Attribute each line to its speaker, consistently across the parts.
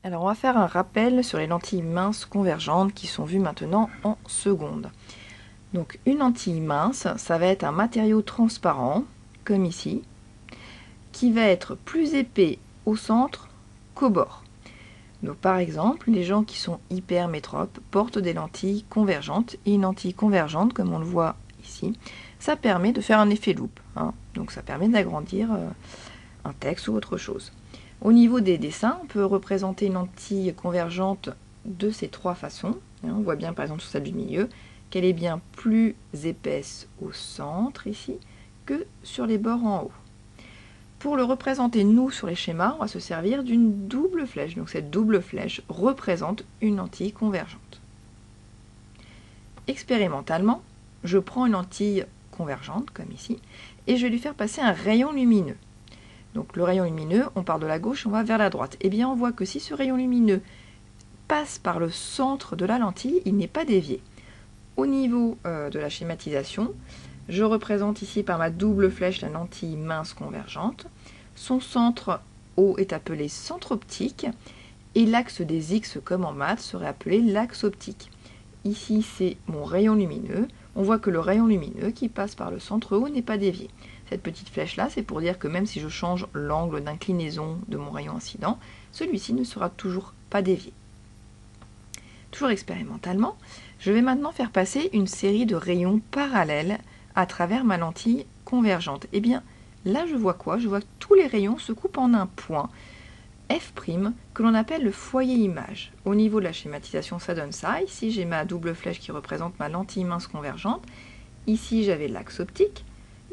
Speaker 1: Alors on va faire un rappel sur les lentilles minces convergentes qui sont vues maintenant en seconde. Donc une lentille mince, ça va être un matériau transparent, comme ici, qui va être plus épais au centre qu'au bord. Donc par exemple, les gens qui sont hypermétropes portent des lentilles convergentes, et une lentille convergente, comme on le voit ici, ça permet de faire un effet loupe, donc ça permet d'agrandir un texte ou autre chose. Au niveau des dessins, on peut représenter une lentille convergente de ces trois façons. On voit bien par exemple sur celle du milieu qu'elle est bien plus épaisse au centre ici que sur les bords en haut. Pour le représenter nous sur les schémas, on va se servir d'une double flèche. Donc cette double flèche représente une lentille convergente. Expérimentalement, je prends une lentille convergente comme ici et je vais lui faire passer un rayon lumineux. Donc le rayon lumineux, on part de la gauche, on va vers la droite. Eh bien on voit que si ce rayon lumineux passe par le centre de la lentille, il n'est pas dévié. Au niveau de la schématisation, je représente ici par ma double flèche la lentille mince convergente. Son centre haut est appelé centre optique et l'axe des X comme en maths serait appelé l'axe optique. Ici c'est mon rayon lumineux. On voit que le rayon lumineux qui passe par le centre haut n'est pas dévié. Cette petite flèche-là, c'est pour dire que même si je change l'angle d'inclinaison de mon rayon incident, celui-ci ne sera toujours pas dévié. Toujours expérimentalement, je vais maintenant faire passer une série de rayons parallèles à travers ma lentille convergente. Et bien, là je vois quoi? Je vois que tous les rayons se coupent en un point, F', que l'on appelle le foyer image. Au niveau de la schématisation, ça donne ça. Ici, j'ai ma double flèche qui représente ma lentille mince convergente. Ici, j'avais l'axe optique.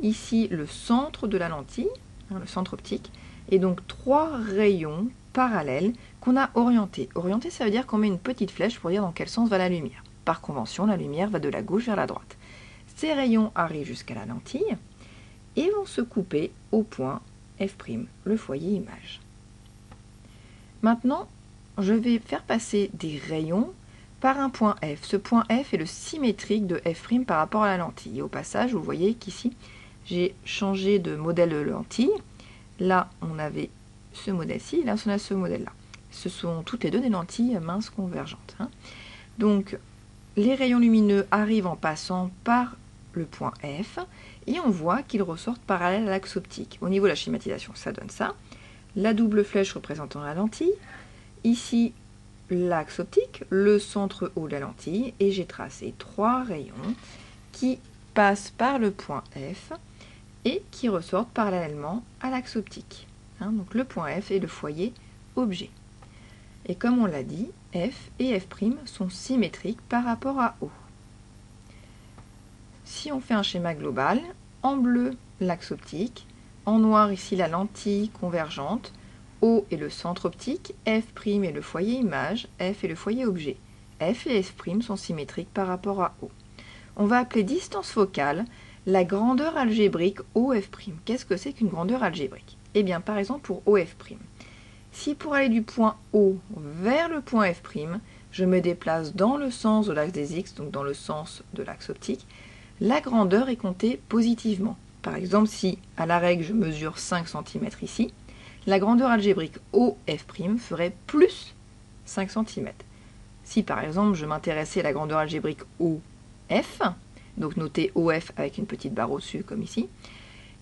Speaker 1: Ici, le centre de la lentille, le centre optique, et donc trois rayons parallèles qu'on a orientés. Orientés, ça veut dire qu'on met une petite flèche pour dire dans quel sens va la lumière. Par convention, la lumière va de la gauche vers la droite. Ces rayons arrivent jusqu'à la lentille et vont se couper au point F', le foyer image. Maintenant, je vais faire passer des rayons par un point F. Ce point F est le symétrique de F' par rapport à la lentille. Et au passage, vous voyez qu'ici, j'ai changé de modèle de lentille. Là, on avait ce modèle-ci, là, on a ce modèle-là. Ce sont toutes les deux des lentilles minces convergentes. Donc, les rayons lumineux arrivent en passant par le point F, et on voit qu'ils ressortent parallèles à l'axe optique. Au niveau de la schématisation, ça donne ça. La double flèche représentant la lentille. Ici, l'axe optique, le centre haut de la lentille, et j'ai tracé trois rayons qui passent par le point F et qui ressortent parallèlement à l'axe optique. Donc le point F est le foyer objet. Et comme on l'a dit, F et F' sont symétriques par rapport à O. Si on fait un schéma global, en bleu l'axe optique, en noir ici la lentille convergente, O est le centre optique, F' est le foyer image, F est le foyer objet. F et F' sont symétriques par rapport à O. On va appeler distance focale la grandeur algébrique OF'. Qu'est-ce que c'est qu'une grandeur algébrique? Eh bien, par exemple, pour OF', si pour aller du point O vers le point F', je me déplace dans le sens de l'axe des X, donc dans le sens de l'axe optique, la grandeur est comptée positivement. Par exemple, si à la règle je mesure 5 cm ici, la grandeur algébrique OF' ferait plus 5 cm. Si par exemple je m'intéressais à la grandeur algébrique OF, donc notez OF avec une petite barre au-dessus comme ici,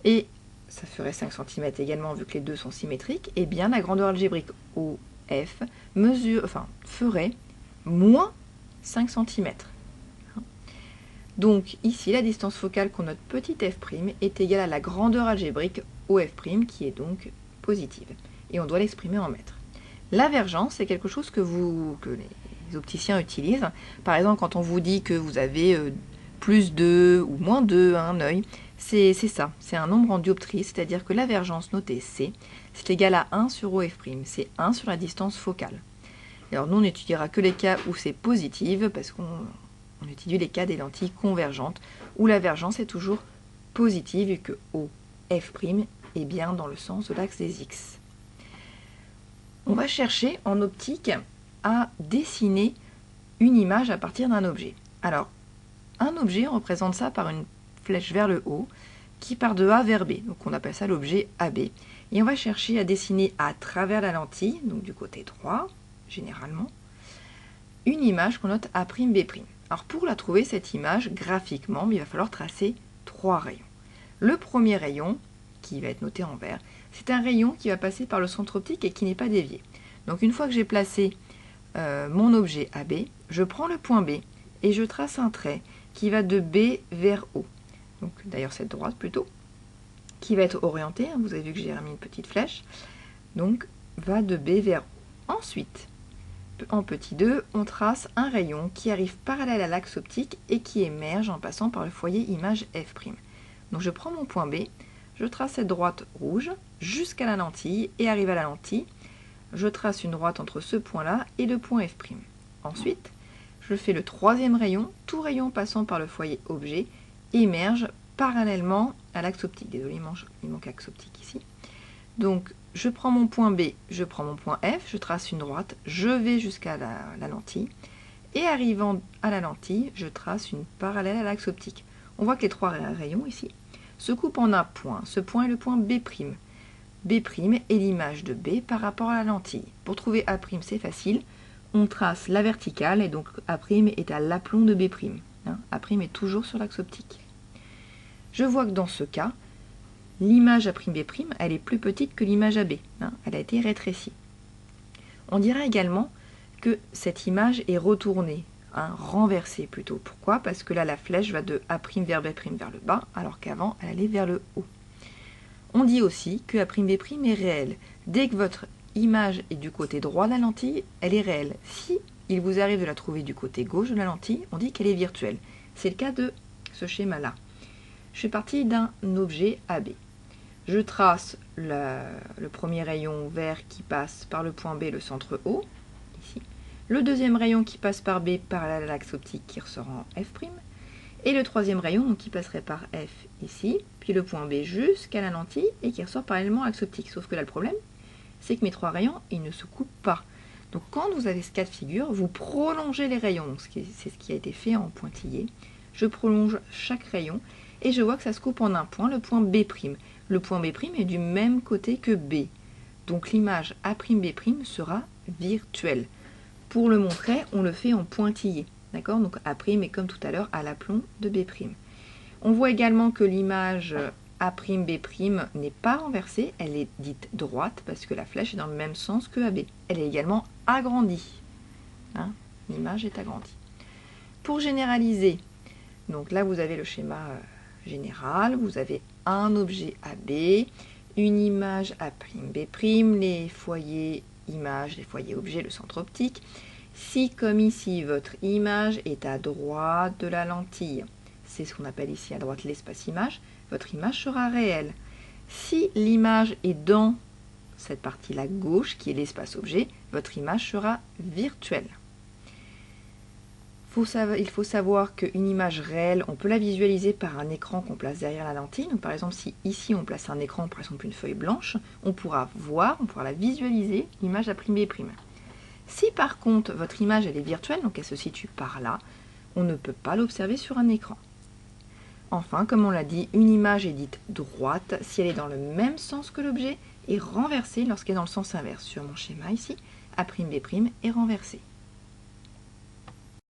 Speaker 1: et ça ferait 5 cm également vu que les deux sont symétriques, et bien la grandeur algébrique OF ferait moins 5 cm. Donc ici la distance focale qu'on note petit f' est égale à la grandeur algébrique OF' qui est donc positive. Et on doit l'exprimer en mètres. L'avergence, c'est quelque chose que les opticiens utilisent. Par exemple, quand on vous dit que vous avez plus 2 ou moins 2 à un œil, c'est ça, c'est un nombre en dioptrie, c'est-à-dire que l'avergence notée C, c'est égal à 1 sur OF', c'est 1 sur la distance focale. Alors nous, on n'étudiera que les cas où c'est positif, parce qu'on étudie les cas des lentilles convergentes, où l'avergence est toujours positive, vu que OF' est bien dans le sens de l'axe des X. On va chercher en optique à dessiner une image à partir d'un objet. Alors, un objet, on représente ça par une flèche vers le haut qui part de A vers B. Donc on appelle ça l'objet AB. Et on va chercher à dessiner à travers la lentille, donc du côté droit, généralement, une image qu'on note A'B'. Alors pour la trouver, cette image, graphiquement, il va falloir tracer 3 rayons. Le premier rayon, qui va être noté en vert, c'est un rayon qui va passer par le centre optique et qui n'est pas dévié. Donc une fois que j'ai placé mon objet AB, je prends le point B et je trace un trait qui va de B vers O. Donc d'ailleurs cette droite plutôt, qui va être orientée, hein, vous avez vu que j'ai remis une petite flèche, donc va de B vers O. Ensuite, en petit 2, on trace un rayon qui arrive parallèle à l'axe optique et qui émerge en passant par le foyer image F'. Donc je prends mon point B, je trace cette droite rouge jusqu'à la lentille et arrive à la lentille. Je trace une droite entre ce point-là et le point F'. Ensuite, je fais le troisième rayon, tout rayon passant par le foyer objet émerge parallèlement à l'axe optique. Désolé, il manque axe optique ici. Donc, je prends mon point B, je prends mon point F, je trace une droite, je vais jusqu'à la lentille, et arrivant à la lentille, je trace une parallèle à l'axe optique. On voit que les 3 rayons ici se coupent en un point. Ce point est le point B'. B' est l'image de B par rapport à la lentille. Pour trouver A', c'est facile. On trace la verticale et donc A' est à l'aplomb de B'. Hein, A' est toujours sur l'axe optique. Je vois que dans ce cas, l'image A'B', elle est plus petite que l'image AB. Hein, elle a été rétrécie. On dira également que cette image est retournée, hein, renversée plutôt. Pourquoi? Parce que là, la flèche va de A' vers B' vers le bas, alors qu'avant, elle allait vers le haut. On dit aussi que A'B' est réel. Dès que votre image est du côté droit de la lentille, elle est réelle. Si il vous arrive de la trouver du côté gauche de la lentille, on dit qu'elle est virtuelle. C'est le cas de ce schéma-là. Je fais partie d'un objet AB. Je trace le premier rayon vert qui passe par le point B, le centre O, ici. Le deuxième rayon qui passe par B, parallèle à l'axe optique qui ressort en F'. Et le troisième rayon donc, qui passerait par F ici, puis le point B jusqu'à la lentille et qui ressort parallèlement à l'axe optique. Sauf que là, le problème, c'est que mes 3 rayons, ils ne se coupent pas. Donc quand vous avez ce cas de figure, vous prolongez les rayons. C'est ce qui a été fait en pointillé. Je prolonge chaque rayon et je vois que ça se coupe en un point, le point B'. Le point B' est du même côté que B. Donc l'image A'B' sera virtuelle. Pour le montrer, on le fait en pointillé. D'accord? Donc A' est comme tout à l'heure à l'aplomb de B'. On voit également que l'image A'B' n'est pas renversée, elle est dite droite parce que la flèche est dans le même sens que AB. Elle est également agrandie. Hein? L'image est agrandie. Pour généraliser, donc là vous avez le schéma général, vous avez un objet AB, une image A'B', les foyers images, les foyers objets, le centre optique. Si, comme ici, votre image est à droite de la lentille, c'est ce qu'on appelle ici à droite l'espace image, votre image sera réelle. Si l'image est dans cette partie-là gauche, qui est l'espace objet, votre image sera virtuelle. Il faut savoir qu'une image réelle, on peut la visualiser par un écran qu'on place derrière la lentille. Donc, par exemple, si ici on place un écran, par exemple une feuille blanche, on pourra la visualiser, l'image A'B'. Si par contre votre image elle est virtuelle, donc elle se situe par là, on ne peut pas l'observer sur un écran. Enfin, comme on l'a dit, une image est dite droite si elle est dans le même sens que l'objet et renversée lorsqu'elle est dans le sens inverse. Sur mon schéma ici, A'B' est renversée.